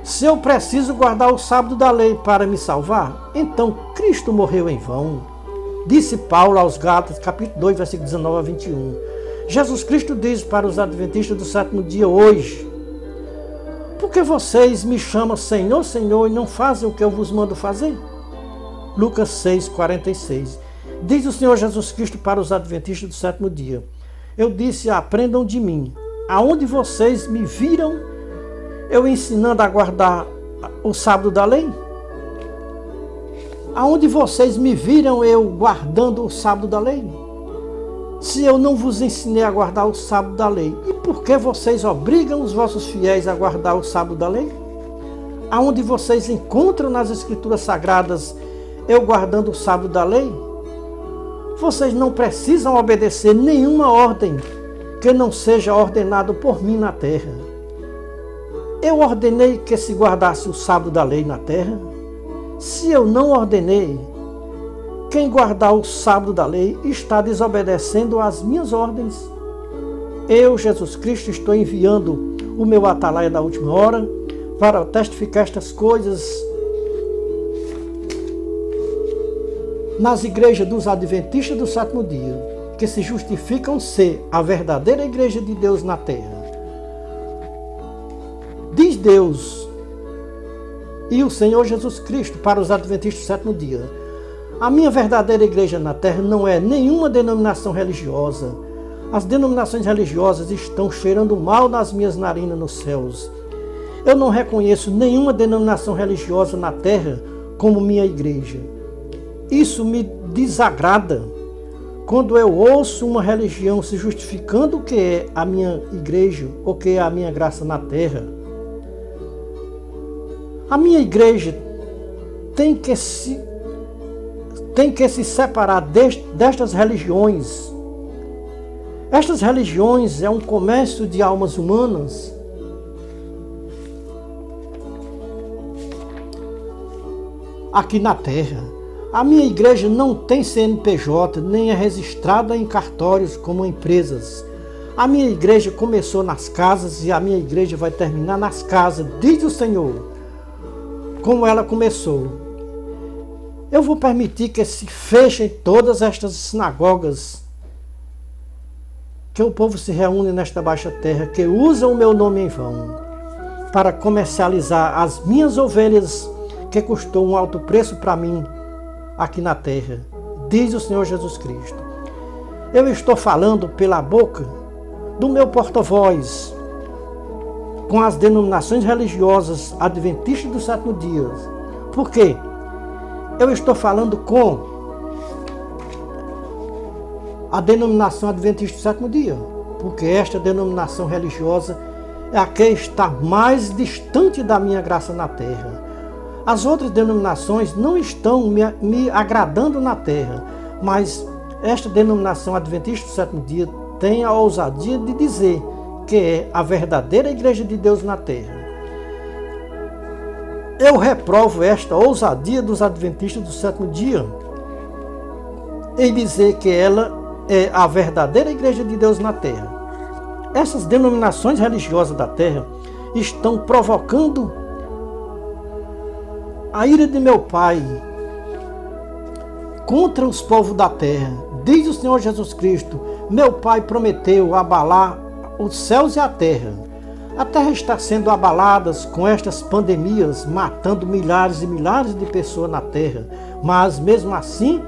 Se eu preciso guardar o sábado da lei para me salvar, então Cristo morreu em vão. Disse Paulo aos Gálatas, capítulo 2, versículo 19 a 21. Jesus Cristo diz para os adventistas do sétimo dia hoje: por que vocês me chamam Senhor, Senhor, e não fazem o que eu vos mando fazer? Lucas 6, 46. Diz o Senhor Jesus Cristo para os adventistas do sétimo dia: eu disse, aprendam de mim, aonde vocês me viram eu ensinando a guardar o sábado da lei? Aonde vocês me viram eu guardando o sábado da lei? Se eu não vos ensinei a guardar o sábado da lei, e por que vocês obrigam os vossos fiéis a guardar o sábado da lei? Aonde vocês encontram nas escrituras sagradas eu guardando o sábado da lei? Vocês não precisam obedecer nenhuma ordem que não seja ordenado por mim na terra. Eu ordenei que se guardasse o sábado da lei na terra? Se eu não ordenei, quem guardar o sábado da lei está desobedecendo às minhas ordens. Eu, Jesus Cristo, estou enviando o meu atalaia da última hora para testificar estas coisas nas igrejas dos adventistas do sétimo dia, que se justificam ser a verdadeira igreja de Deus na terra. Diz Deus e o Senhor Jesus Cristo para os adventistas do sétimo dia: a minha verdadeira igreja na terra não é nenhuma denominação religiosa. As denominações religiosas estão cheirando mal nas minhas narinas nos céus. Eu não reconheço nenhuma denominação religiosa na terra como minha igreja. Isso me desagrada quando eu ouço uma religião se justificando o que é a minha igreja ou que é a minha graça na terra. A minha igreja tem que se separar destas religiões. Estas religiões é um comércio de almas humanas. Aqui na terra, a minha igreja não tem CNPJ, nem é registrada em cartórios como empresas. A minha igreja começou nas casas e a minha igreja vai terminar nas casas, diz o Senhor, como ela começou. Eu vou permitir que se fechem todas estas sinagogas, que o povo se reúne nesta baixa terra, que usam o meu nome em vão, para comercializar as minhas ovelhas, que custou um alto preço para mim aqui na terra, diz o Senhor Jesus Cristo. Eu estou falando pela boca do meu porta-voz com as denominações religiosas adventistas do sétimo dia. Por quê? Eu estou falando com a denominação adventista do sétimo dia, porque esta denominação religiosa é a que está mais distante da minha graça na terra. As outras denominações não estão me agradando na terra, mas esta denominação adventista do sétimo dia tem a ousadia de dizer que é a verdadeira igreja de Deus na terra. Eu reprovo esta ousadia dos adventistas do sétimo dia em dizer que ela é a verdadeira igreja de Deus na terra. Essas denominações religiosas da terra estão provocando a ira de meu Pai contra os povos da terra. Diz o Senhor Jesus Cristo: meu Pai prometeu abalar os céus e a terra. A terra está sendo abalada com estas pandemias, matando milhares e milhares de pessoas na terra. Mas mesmo assim,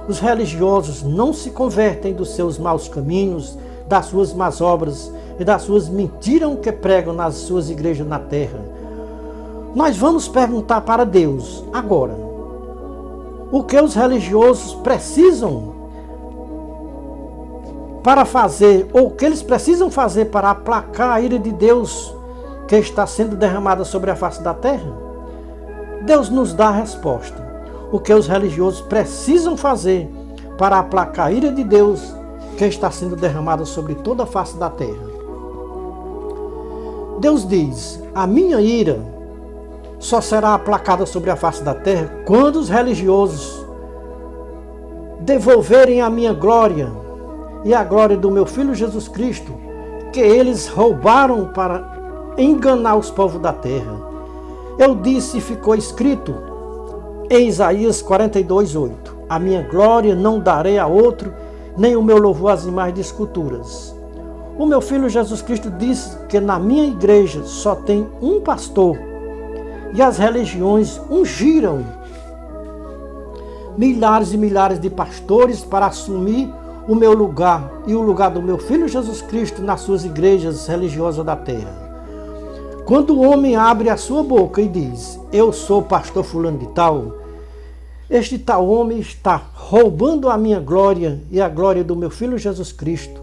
os religiosos não se convertem dos seus maus caminhos, das suas más obras e das suas mentiras que pregam nas suas igrejas na terra. Nós vamos perguntar para Deus agora o que os religiosos precisam para fazer, ou o que eles precisam fazer para aplacar a ira de Deus que está sendo derramada sobre a face da terra. Deus nos dá a resposta. O que os religiosos precisam fazer para aplacar a ira de Deus que está sendo derramada sobre toda a face da terra. Deus diz: a minha ira só será aplacada sobre a face da terra quando os religiosos devolverem a minha glória e a glória do meu Filho Jesus Cristo, que eles roubaram para enganar os povos da terra. Eu disse e ficou escrito em Isaías 42:8: a minha glória não darei a outro, nem o meu louvor às imagens de esculturas. O meu Filho Jesus Cristo disse que na minha igreja só tem um pastor, e as religiões ungiram milhares e milhares de pastores para assumir o meu lugar e o lugar do meu Filho Jesus Cristo nas suas igrejas religiosas da terra. Quando o homem abre a sua boca e diz: eu sou pastor fulano de tal, este tal homem está roubando a minha glória e a glória do meu Filho Jesus Cristo.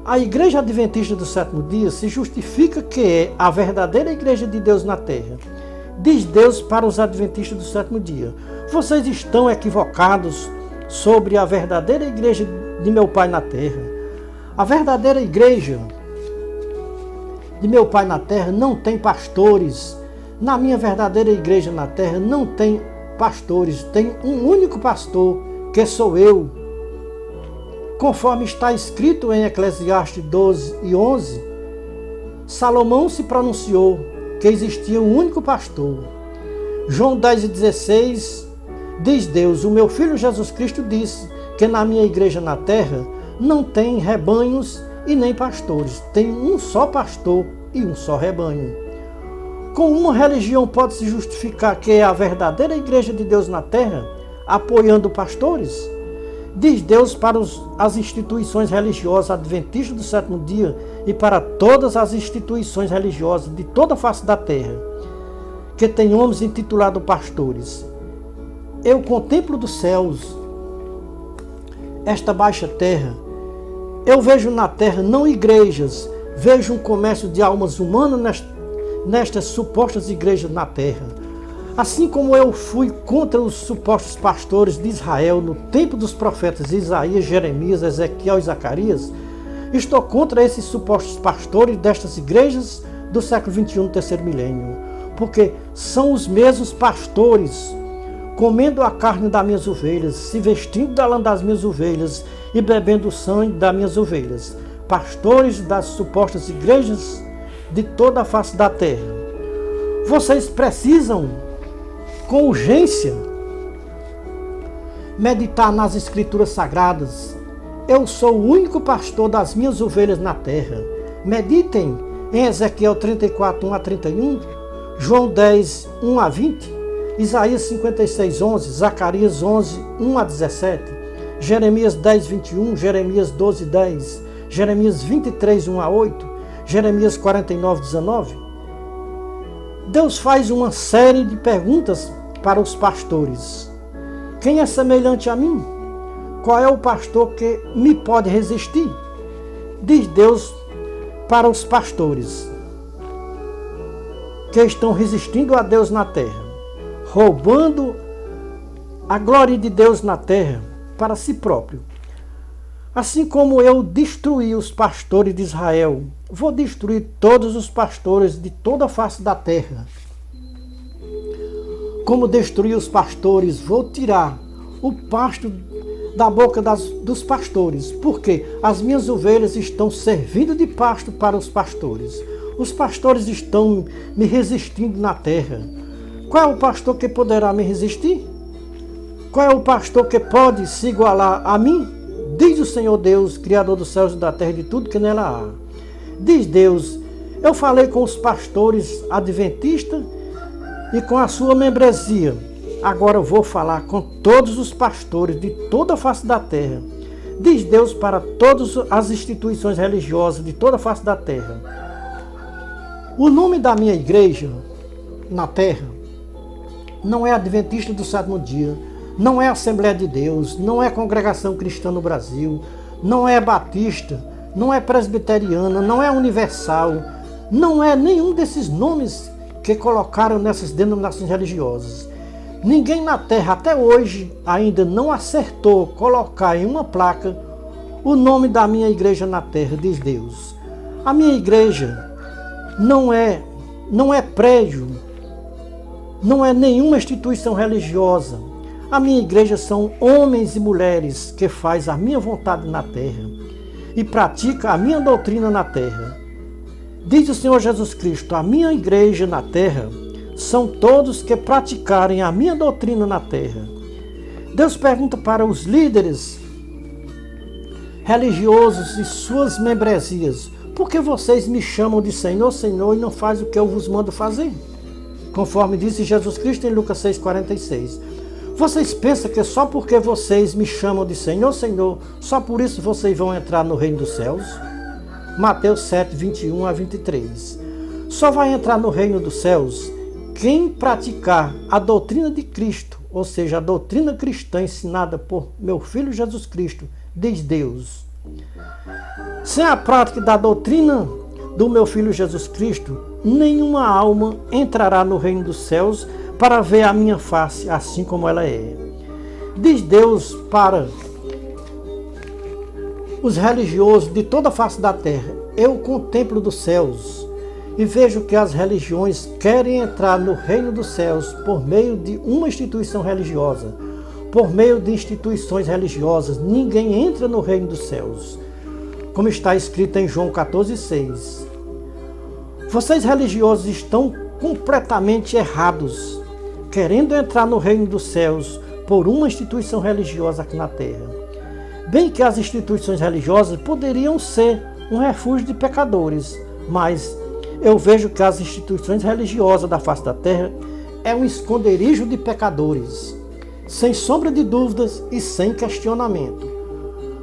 A igreja adventista do sétimo dia se justifica que é a verdadeira igreja de Deus na terra. Diz Deus para os adventistas do sétimo dia: vocês estão equivocados sobre a verdadeira igreja de meu Pai na terra. A verdadeira igreja de meu Pai na terra não tem pastores. Na minha verdadeira igreja na terra não tem pastores, tem um único pastor, que sou eu. Conforme está escrito em Eclesiastes 12:11, Salomão se pronunciou que existia um único pastor. João 10:16 diz Deus: o meu Filho Jesus Cristo disse que na minha igreja na terra não tem rebanhos e nem pastores, tem um só pastor e um só rebanho. Com uma religião pode se justificar que é a verdadeira igreja de Deus na terra, apoiando pastores? Diz Deus para as instituições religiosas adventistas do sétimo dia e para todas as instituições religiosas de toda a face da terra, que tem homens intitulados pastores: eu contemplo dos céus esta baixa terra. Eu vejo na terra não igrejas, vejo um comércio de almas humanas nestas supostas igrejas na terra. Assim como eu fui contra os supostos pastores de Israel no tempo dos profetas Isaías, Jeremias, Ezequiel e Zacarias, estou contra esses supostos pastores destas igrejas do século XXI, no terceiro milênio, porque são os mesmos pastores comendo a carne das minhas ovelhas, se vestindo da lã das minhas ovelhas e bebendo o sangue das minhas ovelhas, pastores das supostas igrejas de toda a face da terra. Vocês precisam, com urgência, meditar nas Escrituras Sagradas. Eu sou o único pastor das minhas ovelhas na terra. Meditem em Ezequiel 34:1-31, João 10:1-20, Isaías 56:11, Zacarias 11:1-17, Jeremias 10:21, Jeremias 12:10, Jeremias 23:1-8, Jeremias 49:19. Deus faz uma série de perguntas para os pastores. Quem é semelhante a mim? Qual é o pastor que me pode resistir? Diz Deus para os pastores que estão resistindo a Deus na terra, roubando a glória de Deus na terra para si próprio. Assim como eu destruí os pastores de Israel, vou destruir todos os pastores de toda a face da terra. Como destruí os pastores, vou tirar o pasto da boca dos pastores, porque as minhas ovelhas estão servindo de pasto para os pastores. Os pastores estão me resistindo na terra. Qual é o pastor que poderá me resistir? Qual é o pastor que pode se igualar a mim? Diz o Senhor Deus, Criador dos céus e da terra e de tudo que nela há. Diz Deus, eu falei com os pastores adventistas e com a sua membresia. Agora eu vou falar com todos os pastores de toda a face da terra. Diz Deus para todas as instituições religiosas de toda a face da terra. O nome da minha igreja na terra não é Adventista do Sétimo Dia, não é Assembleia de Deus, não é Congregação Cristã no Brasil, não é Batista, não é Presbiteriana, não é Universal, não é nenhum desses nomes que colocaram nessas denominações religiosas. Ninguém na terra até hoje ainda não acertou colocar em uma placa o nome da minha igreja na terra, diz Deus. A minha igreja não é prédio, não é nenhuma instituição religiosa. A minha igreja são homens e mulheres que fazem a minha vontade na terra e praticam a minha doutrina na terra. Diz o Senhor Jesus Cristo, a minha igreja na terra são todos que praticarem a minha doutrina na terra. Deus pergunta para os líderes religiosos e suas membresias, por que vocês me chamam de Senhor, Senhor, e não fazem o que eu vos mando fazer? Conforme disse Jesus Cristo em Lucas 6,46. Vocês pensam que só porque vocês me chamam de Senhor, Senhor, só por isso vocês vão entrar no reino dos céus? Mateus 7, 21 a 23. Só vai entrar no reino dos céus quem praticar a doutrina de Cristo, ou seja, a doutrina cristã ensinada por meu Filho Jesus Cristo, diz Deus. Sem a prática da doutrina do meu Filho Jesus Cristo, nenhuma alma entrará no reino dos céus para ver a minha face assim como ela é. Diz Deus para os religiosos de toda a face da terra, eu contemplo dos céus e vejo que as religiões querem entrar no reino dos céus por meio de uma instituição religiosa. Por meio de instituições religiosas, ninguém entra no reino dos céus. Como está escrito em João 14,6. Vocês religiosos estão completamente errados, querendo entrar no reino dos céus por uma instituição religiosa aqui na terra. Bem que as instituições religiosas poderiam ser um refúgio de pecadores, mas eu vejo que as instituições religiosas da face da terra é um esconderijo de pecadores, sem sombra de dúvidas e sem questionamento.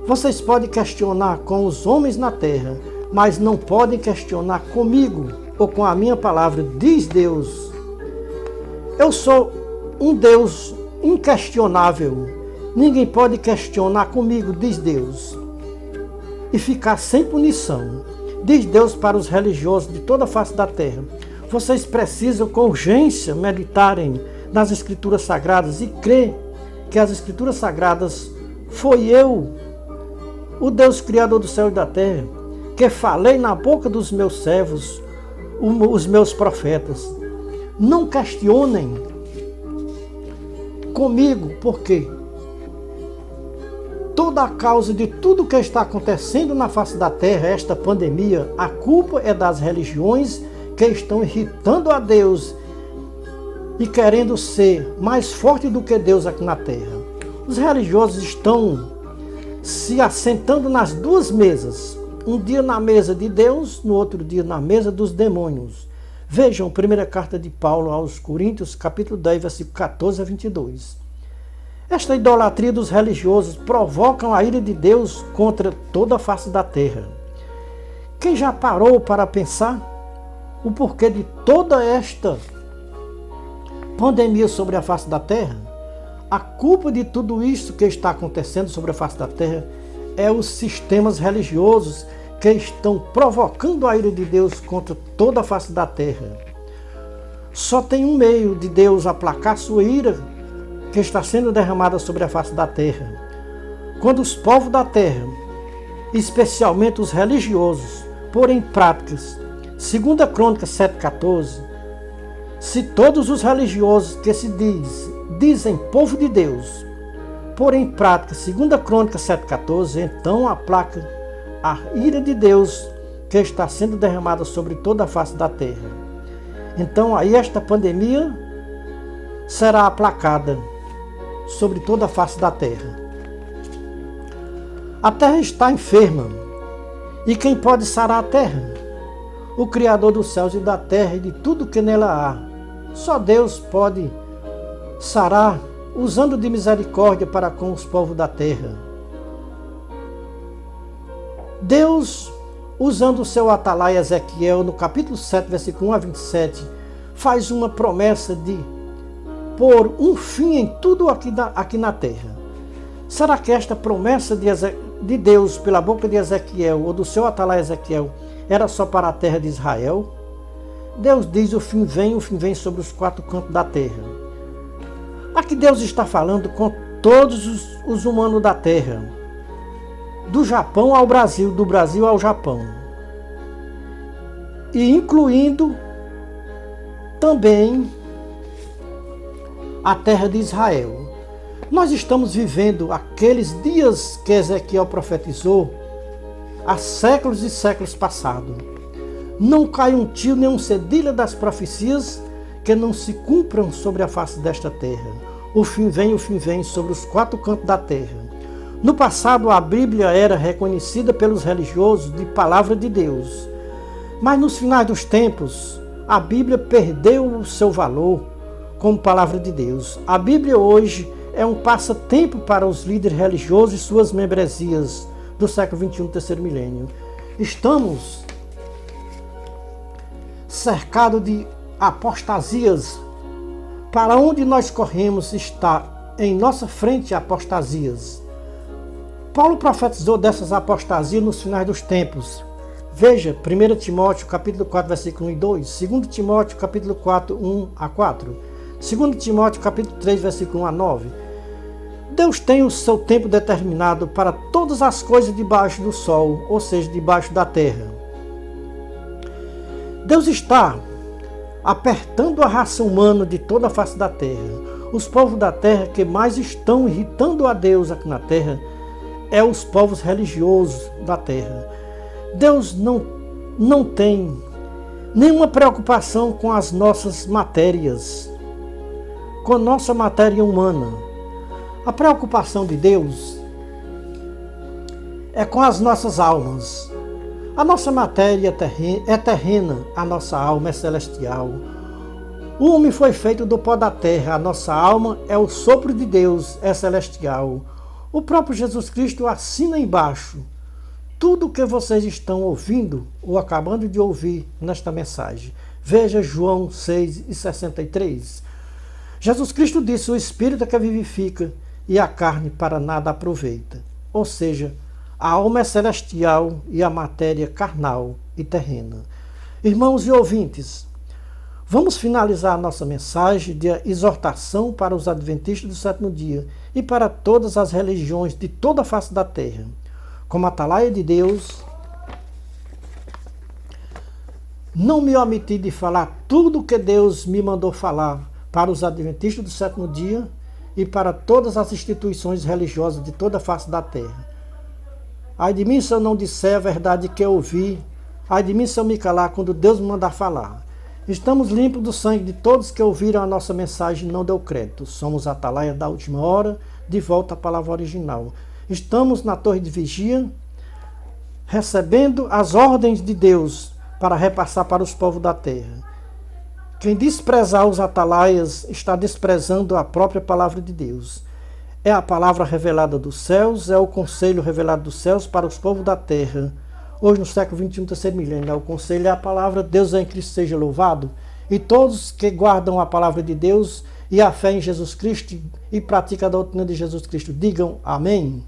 Vocês podem questionar com os homens na terra, mas não podem questionar comigo ou com a minha palavra, diz Deus. Eu sou um Deus inquestionável. Ninguém pode questionar comigo, diz Deus, e ficar sem punição. Diz Deus para os religiosos de toda a face da terra. Vocês precisam com urgência meditarem nas Escrituras Sagradas e crer que as Escrituras Sagradas foi eu, o Deus Criador do céu e da terra, que falei na boca dos meus servos, os meus profetas. Não questionem comigo, porque toda a causa de tudo que está acontecendo na face da terra, esta pandemia, a culpa é das religiões que estão irritando a Deus e querendo ser mais forte do que Deus aqui na terra. Os religiosos estão se assentando nas duas mesas, um dia na mesa de Deus, no outro dia na mesa dos demônios. Vejam, primeira carta de Paulo aos Coríntios, capítulo 10, versículo 14 a 22. Esta idolatria dos religiosos provoca a ira de Deus contra toda a face da terra. Quem já parou para pensar o porquê de toda esta pandemia sobre a face da terra? A culpa de tudo isso que está acontecendo sobre a face da terra é os sistemas religiosos que estão provocando a ira de Deus contra toda a face da terra. Só tem um meio de Deus aplacar sua ira que está sendo derramada sobre a face da terra. Quando os povos da terra especialmente os religiosos, pôr em práticas. 2 Crônicas 7,14. Se todos os religiosos que se dizem povo de Deus, pôr em prática 2 Crônicas 7,14, então aplaca a ira de Deus que está sendo derramada sobre toda a face da terra. Então aí esta pandemia será aplacada sobre toda a face da terra. A terra está enferma, e quem pode sarar a terra? O Criador dos céus e da terra e de tudo que nela há. Só Deus pode sarar, usando de misericórdia para com os povos da terra. Deus, usando o seu atalaia Ezequiel, no capítulo 7, versículo 1 a 27, faz uma promessa de pôr um fim em tudo aqui na terra. Será que esta promessa de Deus pela boca de Ezequiel, ou do seu atalaia Ezequiel, era só para a terra de Israel? Deus diz: o fim vem sobre os 4 cantos da terra. Aqui Deus está falando com todos os humanos da terra, do Japão ao Brasil, do Brasil ao Japão, e incluindo também a terra de Israel. Nós estamos vivendo aqueles dias que Ezequiel profetizou há séculos e séculos passados. Não cai um tio nem um cedilha das profecias que não se cumpram sobre a face desta terra. O fim vem sobre os 4 cantos da terra. No passado, a Bíblia era reconhecida pelos religiosos de palavra de Deus. Mas nos finais dos tempos, a Bíblia perdeu o seu valor como palavra de Deus. A Bíblia hoje é um passatempo para os líderes religiosos e suas membresias do século XXI, do terceiro milênio. Estamos cercados de apostasias. Para onde nós corremos está em nossa frente apostasias. Paulo profetizou dessas apostasias nos finais dos tempos. Veja 1 Timóteo capítulo 4, versículo 1 e 2, 2 Timóteo capítulo 4, 1 a 4, 2 Timóteo capítulo 3, versículo 1 a 9. Deus tem o seu tempo determinado para todas as coisas debaixo do sol, ou seja, debaixo da terra. Deus está apertando a raça humana de toda a face da terra. Os povos da terra que mais estão irritando a Deus aqui na terra é os povos religiosos da terra. Deus não tem nenhuma preocupação com as nossas matérias, com a nossa matéria humana. A preocupação de Deus é com as nossas almas. A nossa matéria é terrena, a nossa alma é celestial. O homem foi feito do pó da terra, a nossa alma é o sopro de Deus, é celestial. O próprio Jesus Cristo assina embaixo tudo o que vocês estão ouvindo ou acabando de ouvir nesta mensagem. Veja João 6,63. Jesus Cristo disse: o Espírito é que vivifica e a carne para nada aproveita. Ou seja, a alma é celestial e a matéria carnal e terrena. Irmãos e ouvintes, vamos finalizar a nossa mensagem de exortação para os adventistas do sétimo dia e para todas as religiões de toda a face da terra. Como atalaia de Deus, não me omiti de falar tudo o que Deus me mandou falar para os adventistas do sétimo dia e para todas as instituições religiosas de toda a face da terra. Ai de mim se eu não disser a verdade que eu ouvi, ai de mim se eu me calar quando Deus me mandar falar. Estamos limpos do sangue de todos que ouviram a nossa mensagem e não deu crédito. Somos a atalaia da última hora, de volta à palavra original. Estamos na torre de vigia, recebendo as ordens de Deus para repassar para os povos da terra. Quem desprezar os atalaias está desprezando a própria palavra de Deus. É a palavra revelada dos céus, é o conselho revelado dos céus para os povos da terra. Hoje, no século XXI, terceiro milênio, o conselho é a palavra: Deus em Cristo seja louvado. E todos que guardam a palavra de Deus e a fé em Jesus Cristo e praticam a doutrina de Jesus Cristo, digam amém.